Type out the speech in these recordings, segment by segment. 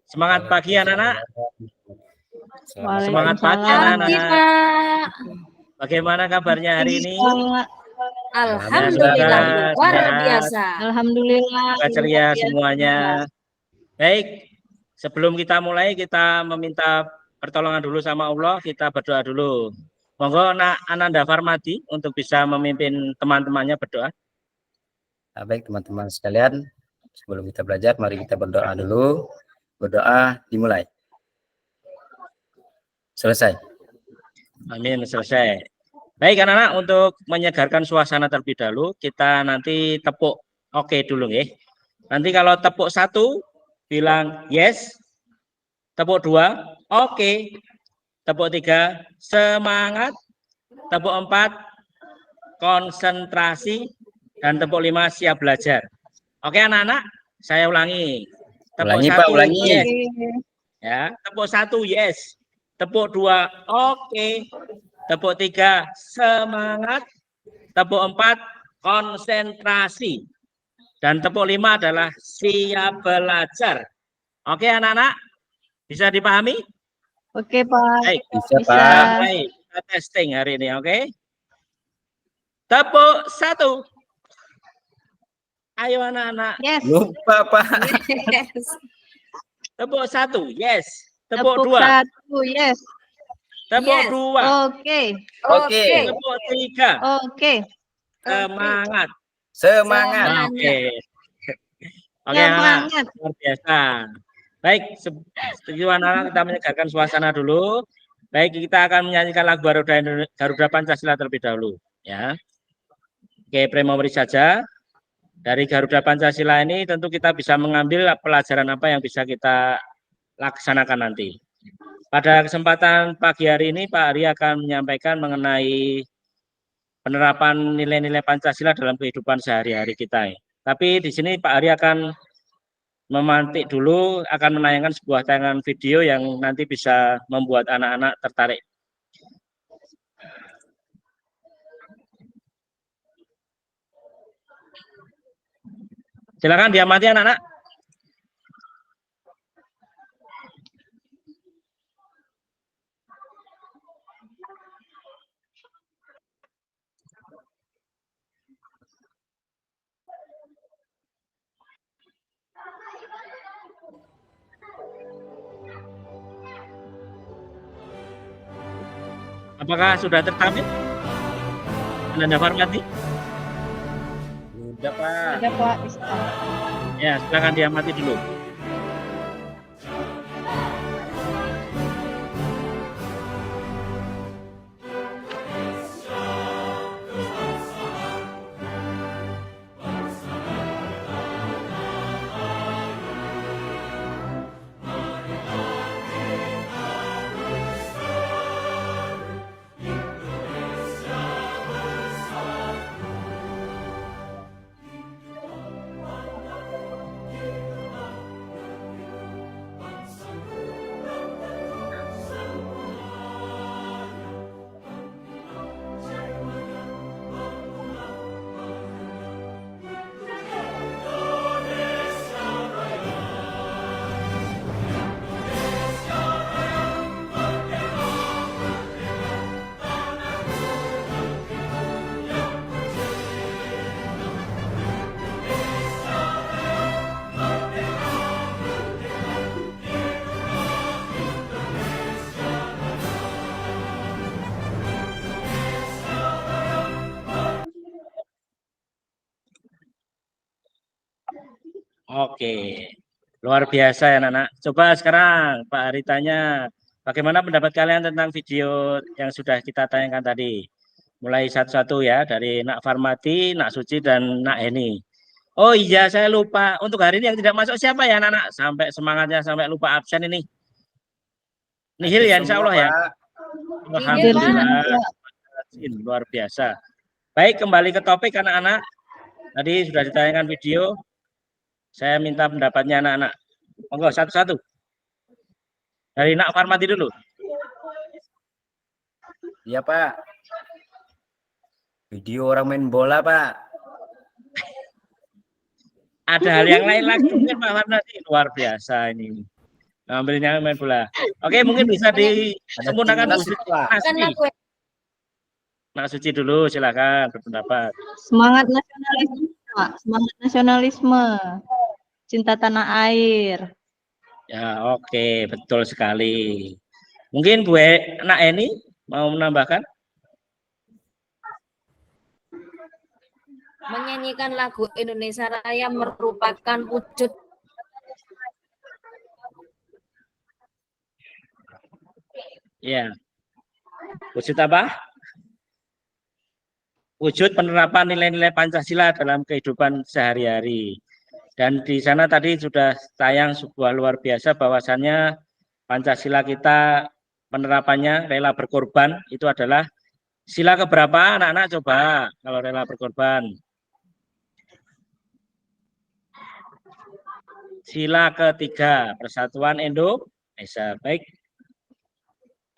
Semangat pagi anak-anak. Semangat pagi Pagi, anak-anak. Pak. Bagaimana kabarnya hari ini? Alhamdulillah luar biasa. Alhamdulillah. Semoga ceria semuanya. Baik, sebelum kita mulai kita meminta pertolongan dulu sama Allah, kita berdoa dulu. Monggo Ananda Farmadi untuk bisa memimpin teman-temannya berdoa. Nah, baik teman-teman sekalian, sebelum kita belajar, mari kita berdoa dulu. Berdoa dimulai. Selesai. Amin, selesai. Baik anak-anak, untuk menyegarkan suasana terlebih dahulu, kita nanti tepuk oke dulu ya. Nanti kalau tepuk 1 bilang yes, tepuk 2 oke, tepuk 3 semangat, tepuk 4 konsentrasi, dan tepuk 5 siap belajar. Oke anak-anak, saya ulangi. Tepuk Ulangi 1 Pak, ulangi. yes. Ya, tepuk 1 yes, tepuk 2 oke, tepuk 3 semangat, tepuk 4 konsentrasi, dan tepuk 5 adalah siap belajar. Oke anak-anak, bisa dipahami? Oke Pak. Baik, Bisa Pak. baik, kita testing hari ini, oke? Tepuk 1. Ayo anak-anak. Yes. Lupa Pak. Yes. Tepuk 1 yes, tepuk 2 1 yes. tepuk Yes. 2 Oke. Oke. tepuk 3 Oke. semangat. Semangat. Oke. Oke, anak, Semangat. luar biasa. Baik, setuju anak-anak, kita menyegarkan suasana dulu. Baik, kita akan menyanyikan lagu Garuda Pancasila terlebih dahulu, ya. Oke, primori saja. Dari Garuda Pancasila ini tentu kita bisa mengambil pelajaran apa yang bisa kita laksanakan nanti. Pada kesempatan pagi hari ini, Pak Ari akan menyampaikan mengenai penerapan nilai-nilai Pancasila dalam kehidupan sehari-hari kita. Tapi di sini Pak Ari akan memantik dulu, akan menayangkan sebuah tayangan video yang nanti bisa membuat anak-anak tertarik. Silakan diamati anak-anak. Apakah sudah tertampil? Ananda Farmadi? Sudah Pak. Ada Pak. Bisa. Ya, silakan diamati dulu. Oke, luar biasa ya anak-anak. Coba sekarang Pak Ari tanya, bagaimana pendapat kalian tentang video yang sudah kita tayangkan tadi? Mulai satu-satu ya, dari Nak Farmati, Nak Suci, dan Nak Heni. Oh iya, saya lupa. Untuk hari ini yang tidak masuk siapa ya anak-anak? Sampai semangatnya, sampai lupa absen ini. Nihil ya, insya Allah ya. Alhamdulillah, luar biasa. Baik, kembali ke topik anak-anak. Tadi sudah ditayangkan video. Saya minta pendapatnya anak-anak. Monggo satu-satu. Dari Nak Farmati dulu. Iya Pak. Video orang main bola Pak. Ada hal yang lain lagi mungkin Pak Warnati luar biasa ini. Ngambilnya main bola. Oke, mungkin bisa disempurnakan Bu Suci. Nak Kan Suci. lagu Nak Suci dulu silakan berpendapat. Semangat nasionalisme, Pak. Semangat nasionalisme. Cinta tanah air. Ya, oke, betul sekali. Mungkin Bu Nak Eni mau menambahkan? menyanyikan lagu Indonesia Raya merupakan wujud Ya. Wujud apa? Wujud penerapan nilai-nilai Pancasila dalam kehidupan sehari-hari. Dan di sana tadi sudah tayang sebuah luar biasa bahwasannya Pancasila kita penerapannya rela berkorban itu adalah sila keberapa anak-anak coba kalau rela berkorban? Sila ketiga, Persatuan Indonesia. Baik,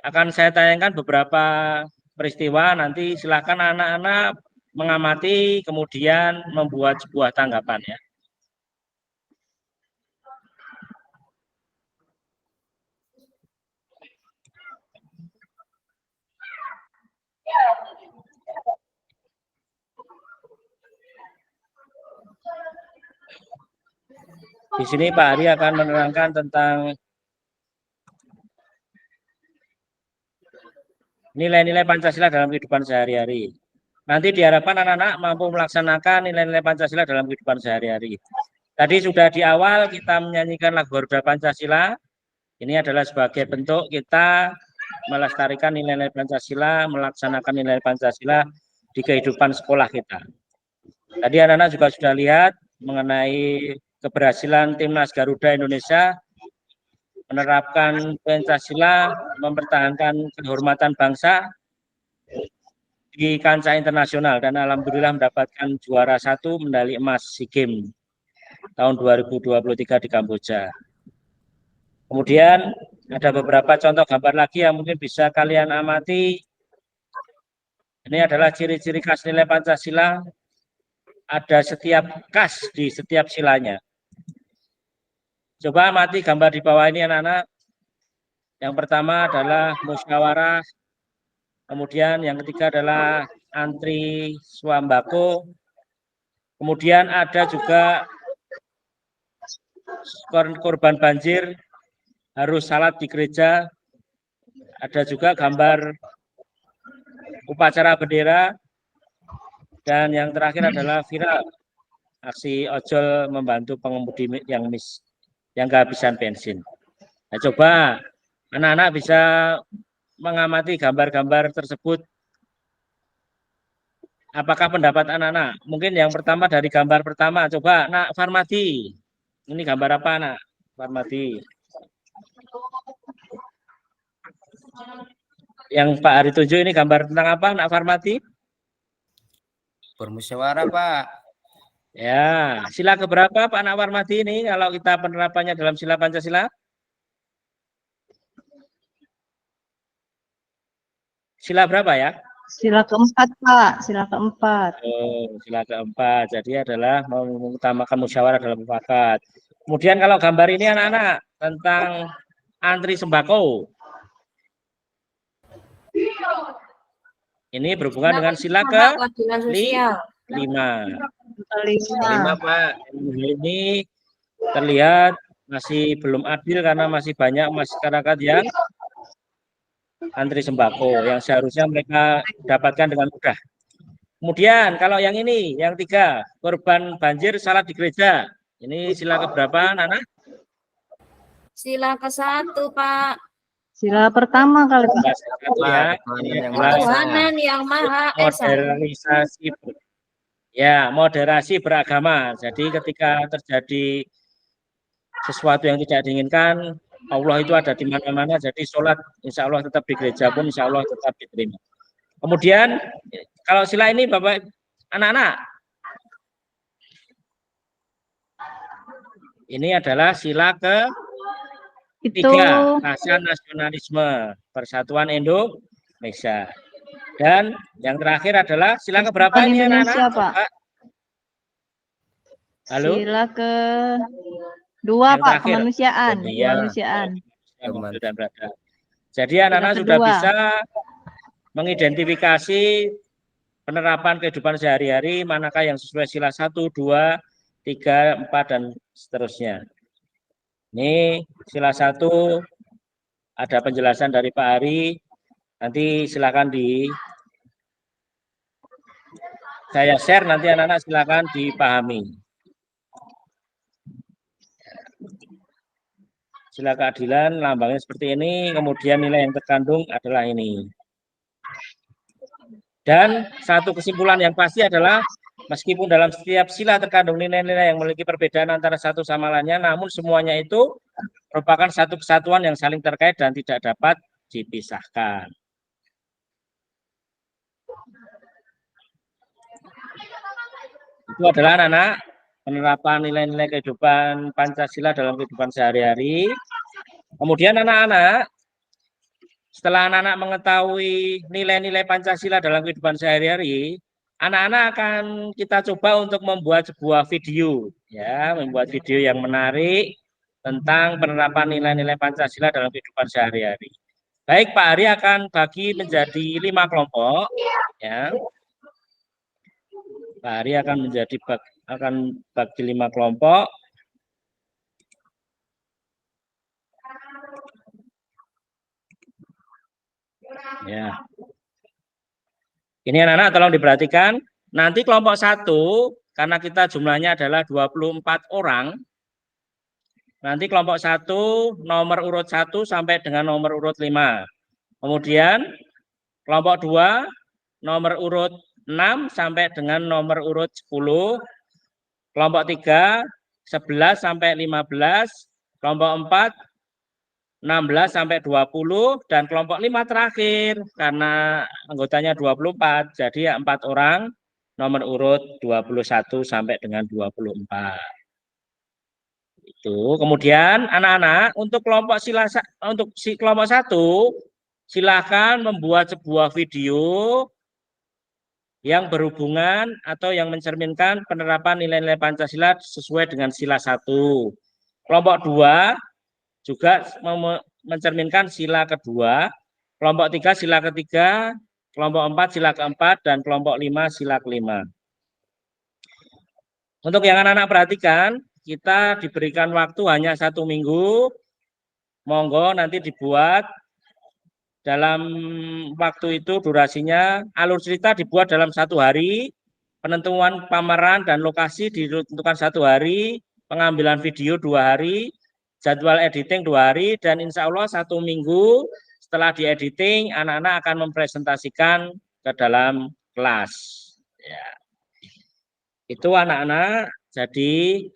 akan saya tayangkan beberapa peristiwa, nanti silakan anak-anak mengamati, kemudian membuat sebuah tanggapan ya. Di sini Pak Ari akan menerangkan tentang nilai-nilai Pancasila dalam kehidupan sehari-hari. Nanti diharapkan anak-anak mampu melaksanakan nilai-nilai Pancasila dalam kehidupan sehari-hari. Tadi sudah di awal kita menyanyikan lagu Garuda Pancasila. Ini adalah sebagai bentuk kita melestarikan nilai-nilai Pancasila, melaksanakan nilai Pancasila di kehidupan sekolah kita. Tadi anak-anak juga sudah lihat mengenai keberhasilan Timnas Garuda Indonesia menerapkan Pancasila, mempertahankan kehormatan bangsa di kancah internasional dan alhamdulillah mendapatkan juara 1 medali emas SEA Games tahun 2023 di Kamboja. Kemudian ada beberapa contoh gambar lagi yang mungkin bisa kalian amati. Ini adalah ciri-ciri khas nilai Pancasila. Ada setiap khas di setiap silanya. Coba amati gambar di bawah ini anak-anak. Yang pertama adalah musyawarah. Kemudian yang ketiga adalah antri swambako. Kemudian ada juga korban banjir harus salat di gereja. Ada juga gambar upacara bendera. Dan yang terakhir adalah viral aksi ojol membantu pengemudi yang kehabisan bensin. Nah, coba anak-anak bisa mengamati gambar-gambar tersebut. Apakah pendapat anak-anak? Mungkin yang pertama dari gambar pertama, coba Nak Farmadi. Ini gambar apa Nak Farmadi? Yang Pak Ari tunjuk ini gambar tentang apa Nak Farmadi? Bermusyawarah, Pak. Ya, sila keberapa Pak Nak Farmadi ini kalau kita penerapannya dalam sila Pancasila? Sila berapa ya? Sila keempat, Pak. Sila keempat. Oh, sila keempat. Jadi adalah mengutamakan musyawarah dalam mufakat. Kemudian kalau gambar ini anak-anak tentang antri sembako. Ini berhubungan dengan sila ke-5. Kelima, Pak. Ini terlihat masih belum adil karena masih banyak masyarakat yang antri sembako yang seharusnya mereka dapatkan dengan mudah. Kemudian kalau yang ini, yang 3, korban banjir salat di gereja. Ini sila keberapa, Nana? Sila ke-1, Pak. Sila pertama kali, Pak. Ya, Ketuhanan yang Maha Esa. modernisasi. Ya, moderasi beragama. Jadi ketika terjadi sesuatu yang tidak diinginkan, Allah itu ada di mana-mana. Jadi sholat, insya Allah tetap di gereja pun, insya Allah tetap diterima. Kemudian kalau sila ini Bapak anak-anak, ini adalah sila Itu ke-3, rasa nasionalisme, persatuan Indonesia. Dan yang terakhir adalah sila keberapa ini Indonesia, anak-anak? Pak. Halo? Sila kedua, Yang Pak, terakhir. kemanusiaan. Iya. Kemanusiaan. Mobil dan beradab. Jadi anak-anak Sila sudah kedua. bisa mengidentifikasi penerapan kehidupan sehari-hari, manakah yang sesuai sila 1, 2, 3, 4, dan seterusnya. Ini sila 1 ada penjelasan dari Pak Ari. Nanti silakan saya share, nanti anak-anak silakan dipahami. Sila keadilan lambangnya seperti ini, kemudian nilai yang terkandung adalah ini. Dan satu kesimpulan yang pasti adalah meskipun dalam setiap sila terkandung nilai-nilai yang memiliki perbedaan antara satu sama lainnya, namun semuanya itu merupakan satu kesatuan yang saling terkait dan tidak dapat dipisahkan. Itu adalah anak-anak penerapan nilai-nilai kehidupan Pancasila dalam kehidupan sehari-hari. Kemudian anak-anak, setelah anak-anak mengetahui nilai-nilai Pancasila dalam kehidupan sehari-hari, anak-anak akan kita coba untuk membuat sebuah video, ya, membuat video yang menarik tentang penerapan nilai-nilai Pancasila dalam kehidupan sehari-hari. Baik, Pak Ari akan bagi menjadi 5 kelompok, ya. Pak Ari akan bagi 5 kelompok. Ya. Ini anak-anak tolong diperhatikan. Nanti kelompok 1, karena kita jumlahnya adalah 24 orang. Nanti kelompok 1 nomor urut 1 sampai dengan nomor urut 5. Kemudian kelompok 2 nomor urut 6 sampai dengan nomor urut 10. Kelompok 3 11 sampai 15. Kelompok 4 16 sampai 20, dan kelompok 5 terakhir karena anggotanya 24, jadi ya 4 orang nomor urut 21 sampai dengan 24. Itu. Kemudian anak-anak untuk kelompok kelompok 1 silakan membuat sebuah video yang berhubungan atau yang mencerminkan penerapan nilai-nilai Pancasila sesuai dengan sila 1. Kelompok 2 juga mencerminkan sila kedua, kelompok 3 sila ketiga, kelompok 4 sila keempat, dan kelompok 5 sila kelima. Untuk yang anak-anak perhatikan, kita diberikan waktu hanya 1 minggu. Monggo nanti dibuat dalam waktu itu, durasinya alur cerita dibuat dalam 1 hari, penentuan pameran dan lokasi ditentukan 1 hari, pengambilan video 2 hari, jadwal editing 2 hari, dan insya Allah 1 minggu setelah diediting, anak-anak akan mempresentasikan ke dalam kelas. Ya. Itu anak-anak, jadi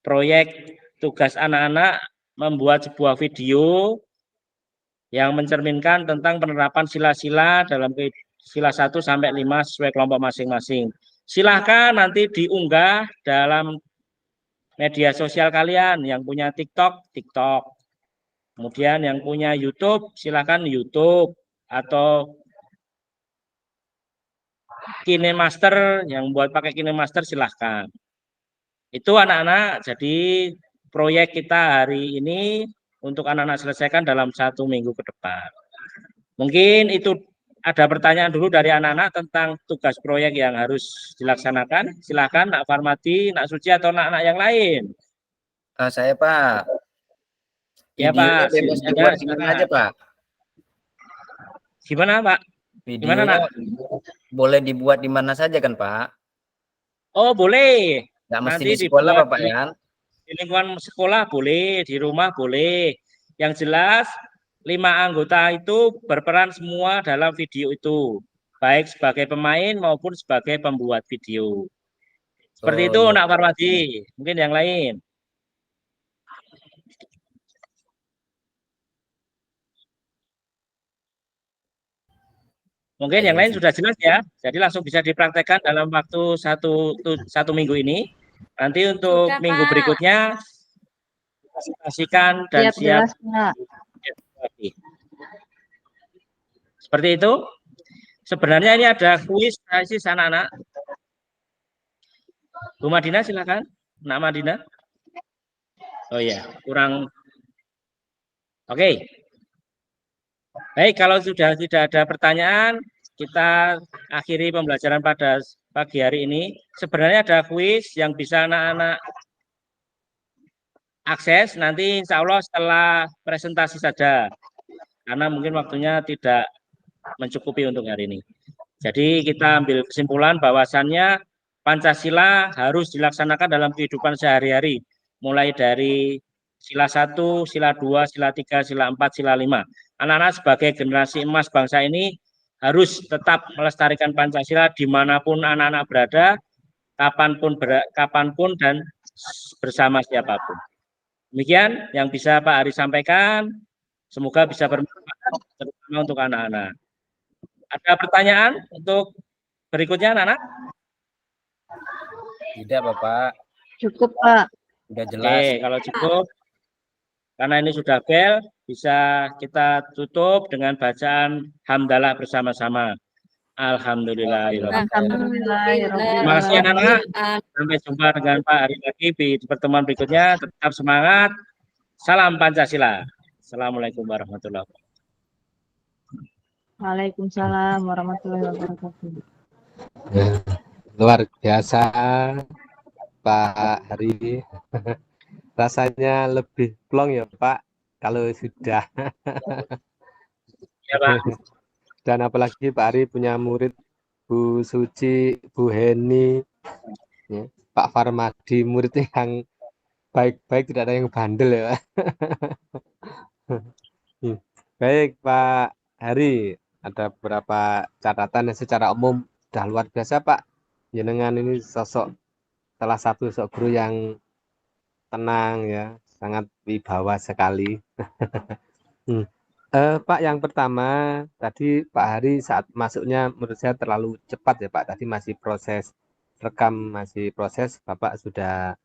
proyek tugas anak-anak membuat sebuah video yang mencerminkan tentang penerapan sila-sila dalam sila 1 sampai 5 sesuai kelompok masing-masing. Silahkan nanti diunggah dalam media sosial kalian, yang punya TikTok, kemudian yang punya YouTube, silakan YouTube, atau KineMaster, yang buat pakai KineMaster silahkan. Itu anak-anak, jadi proyek kita hari ini untuk anak-anak selesaikan dalam 1 minggu ke depan. Mungkin itu ada pertanyaan dulu dari anak-anak tentang tugas proyek yang harus dilaksanakan. Silakan Nak Farmadi, Nak Suci, atau anak-anak yang lain. Saya Pak. Ya Videonya Pak, bebas dibuat di mana aja Pak? Gimana Pak? Videonya boleh dibuat di mana saja kan Pak? Oh boleh. Nggak mesti Nanti di sekolah dibuat Pak ya? di lingkungan sekolah boleh, di rumah boleh. Yang jelas 5 anggota itu berperan semua dalam video itu, baik sebagai pemain maupun sebagai pembuat video. Seperti itu iya. Nak Farmadi. Mungkin yang lain. Mungkin yang lain sudah jelas ya. Jadi langsung bisa dipraktekkan dalam waktu satu minggu ini. Nanti untuk Sudah, minggu Pak. berikutnya presentasikan dan siap. Jelas, Pak. Seperti itu. Sebenarnya ini ada kuis tesis anak-anak. Bu Madina silakan. Nak Madina? Oh iya, kurang. Oke. Baik, kalau sudah tidak ada pertanyaan, kita akhiri pembelajaran pada pagi hari ini. Sebenarnya ada kuis yang bisa anak-anak akses nanti insya Allah setelah presentasi saja. Karena mungkin waktunya tidak mencukupi untuk hari ini. Jadi kita ambil kesimpulan bahwasannya Pancasila harus dilaksanakan dalam kehidupan sehari-hari. Mulai dari sila 1, sila 2, sila 3, sila 4, sila 5. Anak-anak sebagai generasi emas bangsa ini harus tetap melestarikan Pancasila dimanapun anak-anak berada, kapanpun dan bersama siapapun. Demikian yang bisa Pak Ari sampaikan. Semoga bisa bermanfaat terutama untuk anak-anak. Ada pertanyaan untuk berikutnya anak-anak? Tidak, Bapak. Cukup, Pak. Sudah Oke, jelas. kalau cukup, karena ini sudah bel, bisa kita tutup dengan bacaan hamdalah bersama-sama. Alhamdulillah. Terima kasih anak-anak. Sampai jumpa dengan Pak Ari lagi di pertemuan berikutnya. Tetap semangat. Salam Pancasila. Assalamualaikum warahmatullahi wabarakatuh. Waalaikumsalam warahmatullahi wabarakatuh. Luar biasa Pak Hari. Rasanya lebih plong ya Pak kalau sudah. Ya Pak. Dan apalagi Pak Ari punya murid Bu Suci, Bu Heni, ya, Pak Farmadi, muridnya yang baik-baik, tidak ada yang bandel ya Pak. Baik Pak Hari, ada beberapa catatan yang secara umum sudah luar biasa Pak. Jenengan ini sosok salah satu sosok guru yang tenang ya, sangat wibawa sekali. Pak, yang pertama tadi Pak Hari saat masuknya menurut saya terlalu cepat ya Pak. Tadi masih proses rekam, masih proses, Bapak sudah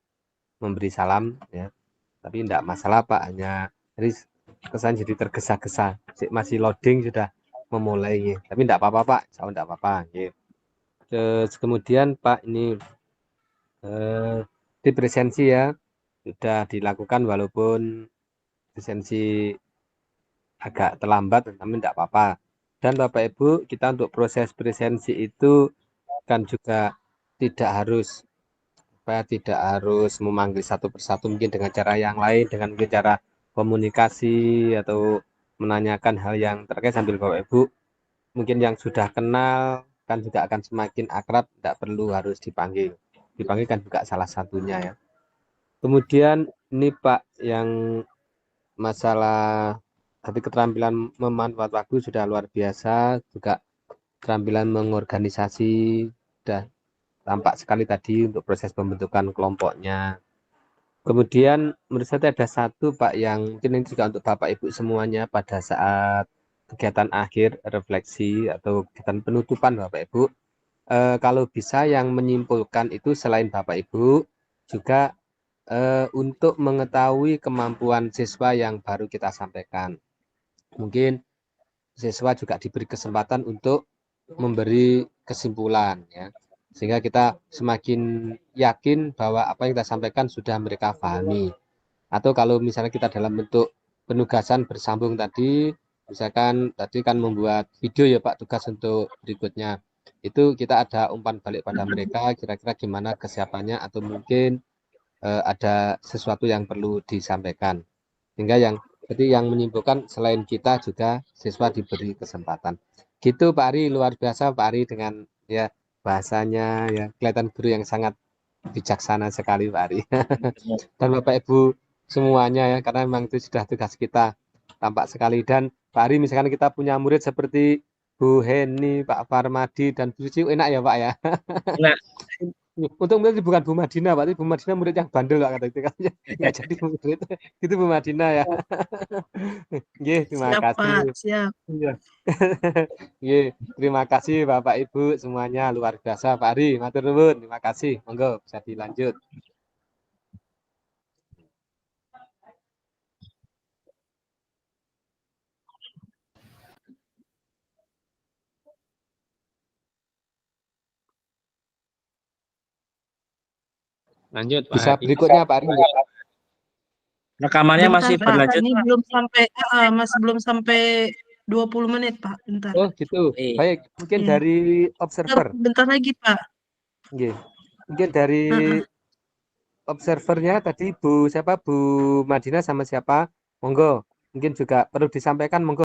memberi salam ya. Tapi tidak masalah Pak, hanya tadi kesan jadi tergesa-gesa. Masih loading sudah memulai. Tapi tidak apa-apa Pak, saya tidak apa-apa. Terus kemudian Pak ini di presensi ya sudah dilakukan walaupun presensi agak terlambat, tapi tidak apa-apa. Dan Bapak Ibu, kita untuk proses presensi itu kan juga tidak harus memanggil satu persatu, mungkin dengan cara yang lain, dengan mungkin cara komunikasi atau menanyakan hal yang terkait sambil Bapak Ibu mungkin yang sudah kenal kan juga akan semakin akrab, tidak perlu harus dipanggil. Dipanggil kan juga salah satunya ya. Kemudian ini Pak yang masalah tapi keterampilan memanfaat waktu sudah luar biasa, juga keterampilan mengorganisasi sudah tampak sekali tadi untuk proses pembentukan kelompoknya. Kemudian menurut saya ada satu Pak yang mungkin ini juga untuk Bapak Ibu semuanya pada saat kegiatan akhir refleksi atau kegiatan penutupan Bapak Ibu, kalau bisa yang menyimpulkan itu selain Bapak Ibu juga untuk mengetahui kemampuan siswa yang baru kita sampaikan. Mungkin siswa juga diberi kesempatan untuk memberi kesimpulan ya, sehingga kita semakin yakin bahwa apa yang kita sampaikan sudah mereka pahami. Atau kalau misalnya kita dalam bentuk penugasan bersambung tadi, misalkan tadi kan membuat video ya Pak, tugas untuk berikutnya itu kita ada umpan balik pada mereka kira-kira gimana kesiapannya atau mungkin ada sesuatu yang perlu disampaikan, sehingga yang menyimpulkan selain kita juga siswa diberi kesempatan. Gitu Pak Ari, luar biasa Pak Ari dengan ya bahasanya ya, kelihatan guru yang sangat bijaksana sekali Pak Ari. Dan Bapak Ibu semuanya ya, karena memang itu sudah tugas kita tampak sekali. Dan Pak Ari misalkan kita punya murid seperti Bu Heni, Pak Farmadi dan Bu Suci, enak ya Pak ya. Nah, Untung murid bukan Bu Madina, Pak. Bu Madina murid yang bandel Pak, kata itu katanya. Nggak jadi murid. Itu Bu Madina ya. Nggih, terima Siap, kasih. Pak. Siap. Iya. Nggih, terima kasih Bapak Ibu semuanya, luar biasa Pak Ari. Matur nuwun, terima kasih. Monggo bisa dilanjut. Lanjut, Pak Bisa Hadi. berikutnya Pak Ari. Rekamannya Bentar, masih Pak. berlanjut. Ini masih belum sampai 20 menit, Pak. Bentar. Oh gitu. Iya. Baik, mungkin Iya. dari observer. Bentar lagi, Pak. Nggih. Mungkin dari observernya tadi Bu siapa? Bu Madina sama siapa? Monggo. Mungkin juga perlu disampaikan, monggo.